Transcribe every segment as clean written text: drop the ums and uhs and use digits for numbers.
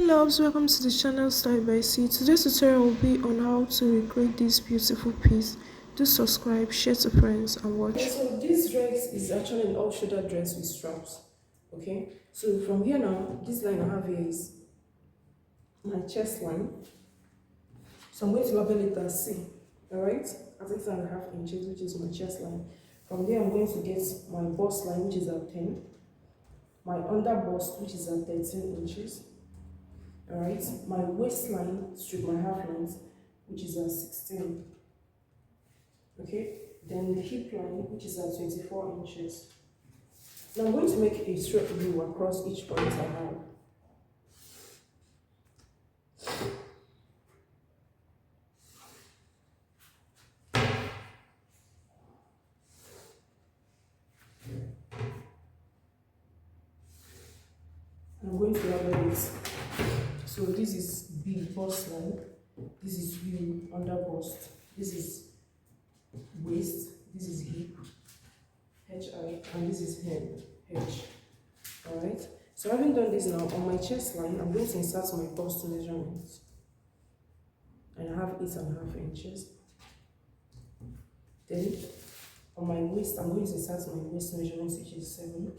Loves, welcome to the channel Style by C. Today's tutorial will be on how to recreate this beautiful piece. Do subscribe, share to friends and watch. Okay, so this dress is actually an off-shoulder dress with straps. Okay, so from here now, this line I have here is my chest line. So I'm going to label it as C. Alright, at 6.5 inches, which is my chest line. From there, I'm going to get my bust line, which is at 10. My under bust, which is at 13 inches. Alright, my waistline straight my half length, which is at 16. Okay, then the hip line, which is at 24 inches. Now I'm going to make a straight V across each point I have. I'm going to label it. So this is B bust line, this is U under bust, this is waist, this is hip, HI, and this is hem, H. Alright, so having done this now, on my chest line, I'm going to insert my bust measurements. And I have 8.5 inches. Then on my waist, I'm going to insert my waist measurements, which is 7.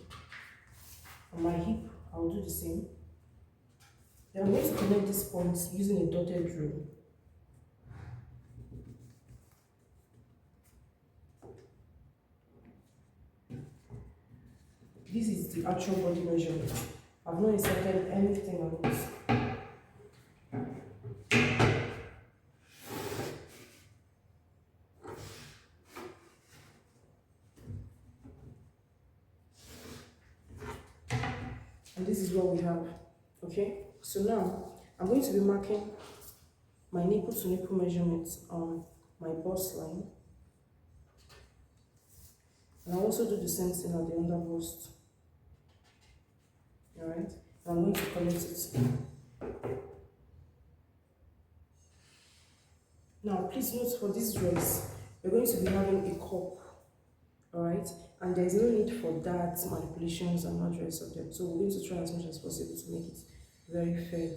On my hip, I'll do the same. Then I'm going to connect these points using a dotted rule. This is the actual body measurement. I've not inserted anything on this. And this is what we have. Okay, so now I'm going to be marking my nipple to nipple measurements on my bust line. And I'll also do the same thing at the under bust. Alright, I'm going to connect it. Now, please note for this dress, we're going to be having a cup. Alright, and there's no need for that manipulations and not rest of them. So we're going to try as much as possible to make it very fair.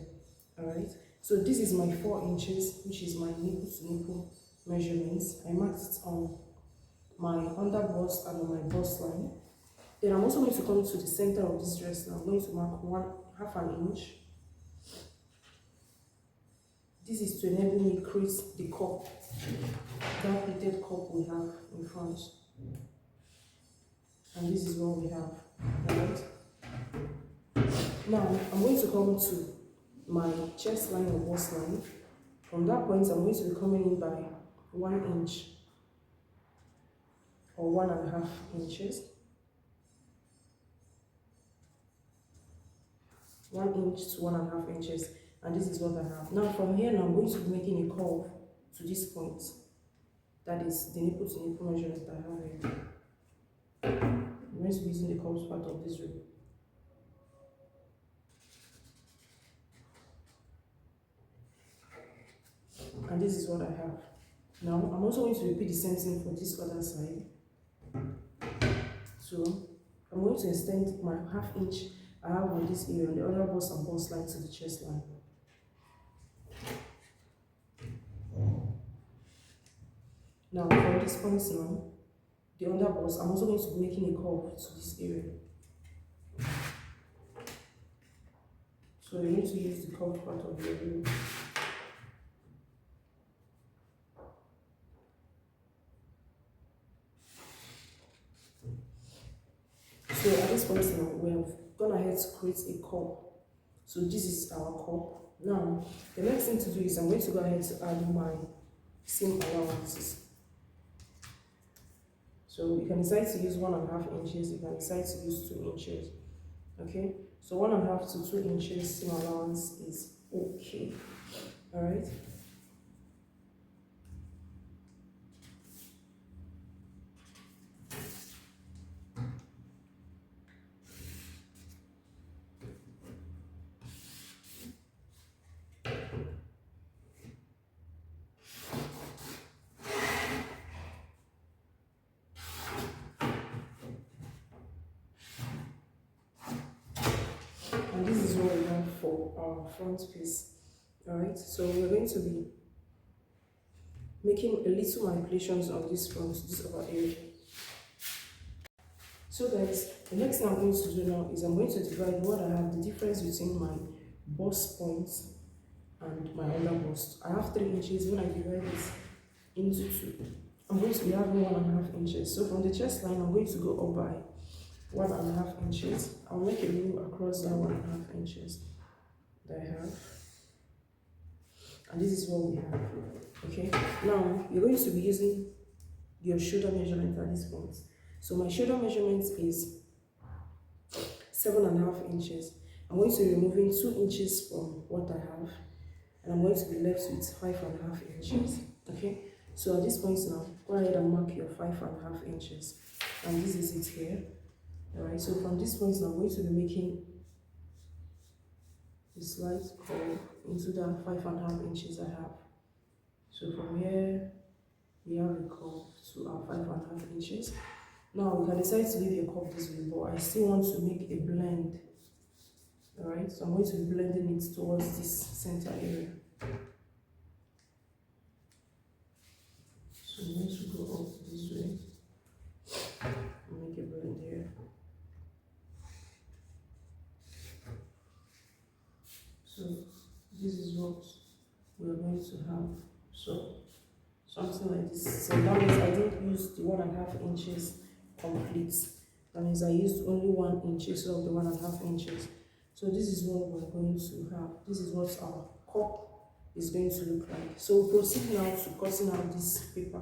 Alright, so this is my 4 inches, which is my nipple to nipple measurements. I marked it on my under bust and on my bust line. Then I'm also going to come to the center of this dress now. I'm going to mark 1/2 inch. This is to enable me create the cup, that pleated cup we have in front. And this is what we have. Alright. Now I'm going to come to my chest line or bust line. From that point, I'm going to be coming in by 1 inch or 1.5 inches. 1 inch to 1.5 inches, and this is what I have. Now from here, now I'm going to be making a curve to this point. That is the nipple to nipple measurement that I have here. I'm going to be using the curved part of this ring. And this is what I have. Now I'm also going to repeat the same thing for this other side. So I'm going to extend my 1/2 inch I have on this area, on the other bust and bust line to the chest line. Now from this point now, the under bust, I'm also going to be making a curve to this area. So you need to use the curved part of your ring. So at this point now, we have gone ahead to create a cup. So this is our cup. Now, the next thing to do is I'm going to go ahead to add my seam allowances. So you can decide to use 1.5 inches, you can decide to use 2 inches. Okay, so 1.5 to 2 inches seam allowance is okay. Alright. And this is what we have for our our front piece. Alright, so we're going to be making a little manipulations on this front, this upper area. So guys, the next thing I'm going to do now is I'm going to divide what I have, the difference between my bust points and my other bust. I have 3 inches. When I divide this into 2, I'm going to be having 1.5 inches. So from the chest line, I'm going to go up by 1.5 inches. I'll make a loop across that 1.5 inches that I have. And this is what we have. Okay, now you're going to be using your shoulder measurement at this point. So my shoulder measurement is 7.5 inches. I'm going to be removing 2 inches from what I have, and I'm going to be left with 5.5 inches. Okay, so at this point now, go ahead and mark your 5.5 inches, and this is it here. Alright, so from this point now, I'm going to be making a slight curve into that 5.5 inches I have. So from here, we have a curve to our 5.5 inches. Now we can decide to leave your curve this way, but I still want to make a blend. Alright, so I'm going to be blending it towards this center area. So I'm going to go up this way and make a blend here. So this is what we are going to have. So something like this. So that means I didn't use the 1.5 inches complete. That means I used only 1 inch instead of the 1.5 inches. So this is what we're going to have. This is what our cup is going to look like. So we'll proceed now to cutting out this paper.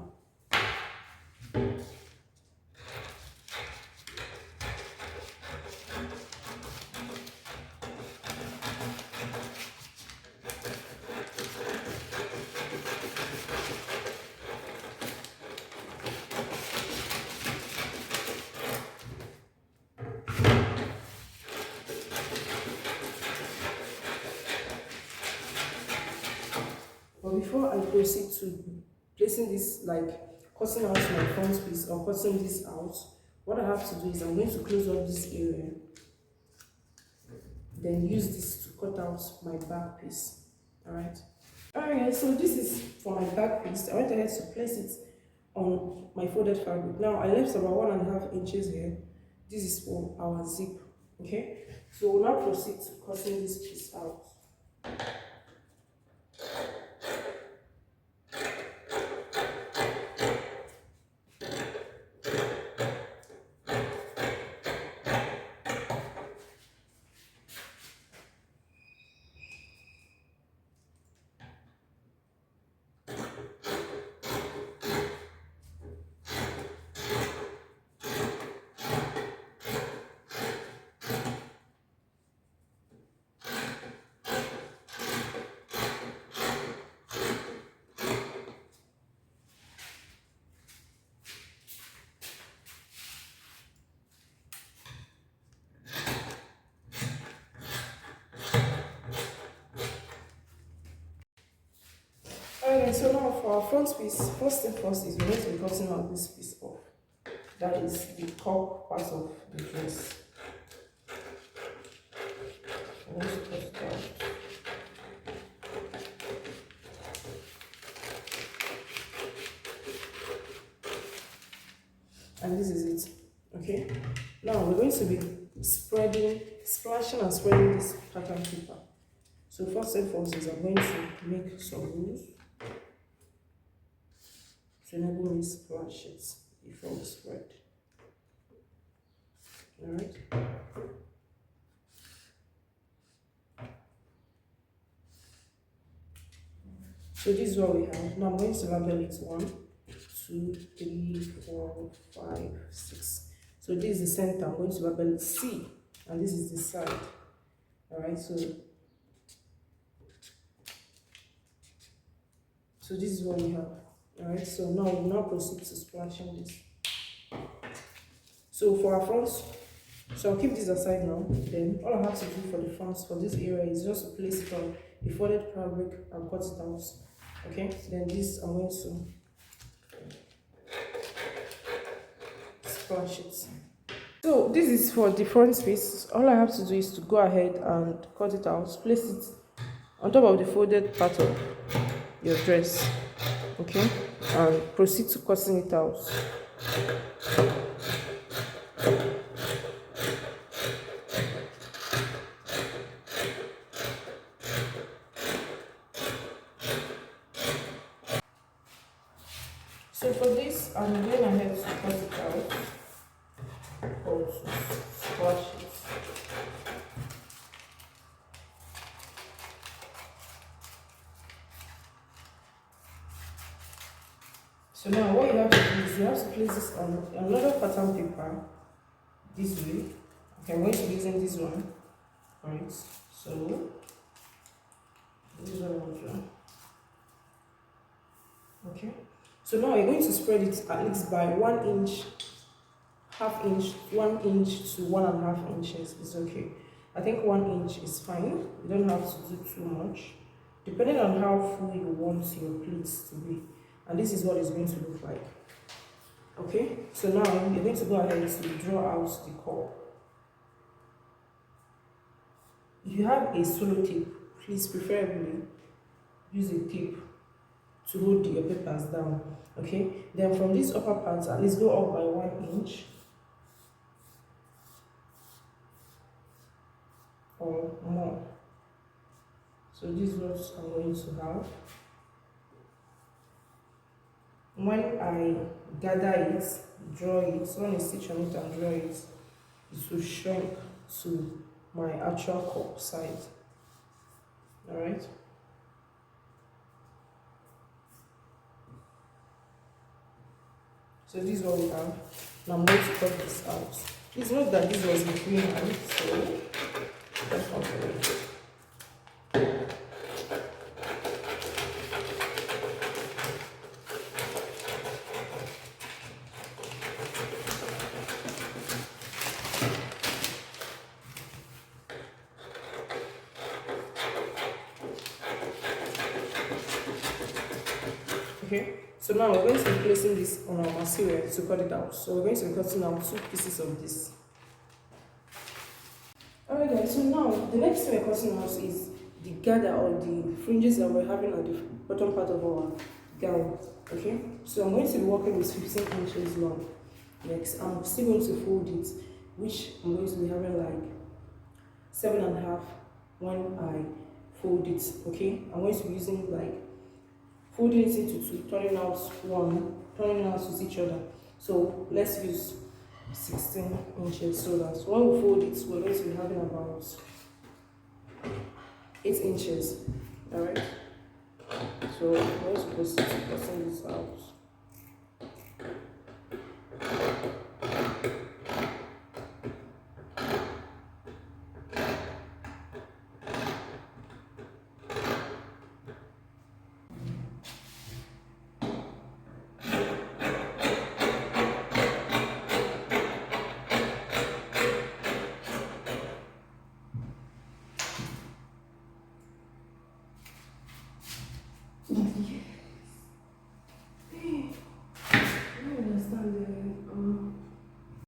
But before I proceed to placing this, like cutting out my front piece or cutting this out, what I have to do is I'm going to close up this area, then use this to cut out my back piece. Alright, so this is for my back piece. I went ahead to place it on my folded fabric. Now I left about 1.5 inches here. This is for our zip. Okay, so we'll now proceed to cutting this piece out. Okay, so now for our front piece, first thing first is we're going to be cutting out this piece off. That is the top part of the dress. I'm going to cut it out. And this is it. Okay? Now we're going to be splashing and spreading this pattern paper. So first and foremost is I'm going to make some rules to enable me splash it before we spread. Alright. So this is what we have. Now I'm going to label it 1, 2, 3, 4, 5, 6. So this is the center. I'm going to label it C, and this is the side. Alright, so this is what we have. Alright, so now we'll now proceed to splashing this. So for our front, so I'll keep this aside now. Then all I have to do for the front, for this area, is just to place it on a folded fabric and cut it out. Okay, then this I'm going to splash it. So this is for the front piece. All I have to do is to go ahead and cut it out, place it on top of the folded part of your dress. Okay, and proceed to cutting it out. So for this, I'm going ahead to cut it out or to squash it. So now what you have to do is you have to place this on another pattern paper this way. Okay, I'm going to be using this one. Alright, so this is what I'll do. Okay, so now you're going to spread it at least by 1 inch, half inch, 1 inch to 1.5 inches is okay. I think 1 inch is fine. You don't have to do too much, depending on how full you want your pleats to be. And this is what it's going to look like. Okay, so now you're going to go ahead to draw out the curl. If you have a solo tape, please preferably use a tape to hold your papers down. Okay, then from this upper part, at least go up by 1 inch or more. So this is what I'm going to have. When I gather it, draw it, so when I stitch on it and draw it, it will shrink to my actual cup size. Alright. So this is what we have. Now I'm going to cut this out. Please note that this was in freehand, so that's not very. Okay, so now we're going to be placing this on our material to cut it out. So we're going to be cutting out 2 pieces of this. Alright guys, so now the next thing we're cutting out is the gather or the fringes that we're having at the bottom part of our gown. Okay, so I'm going to be working with 15 inches long. Next, I'm still going to fold it, which I'm going to be having like 7.5 when I fold it. Okay, I'm going to be using like folding it into 2, turning out 1, turning out with each other. So let's use 16 inches so that when we fold it, we're going to be having about 8 inches. Alright, so we're going to proceed to cutting this out.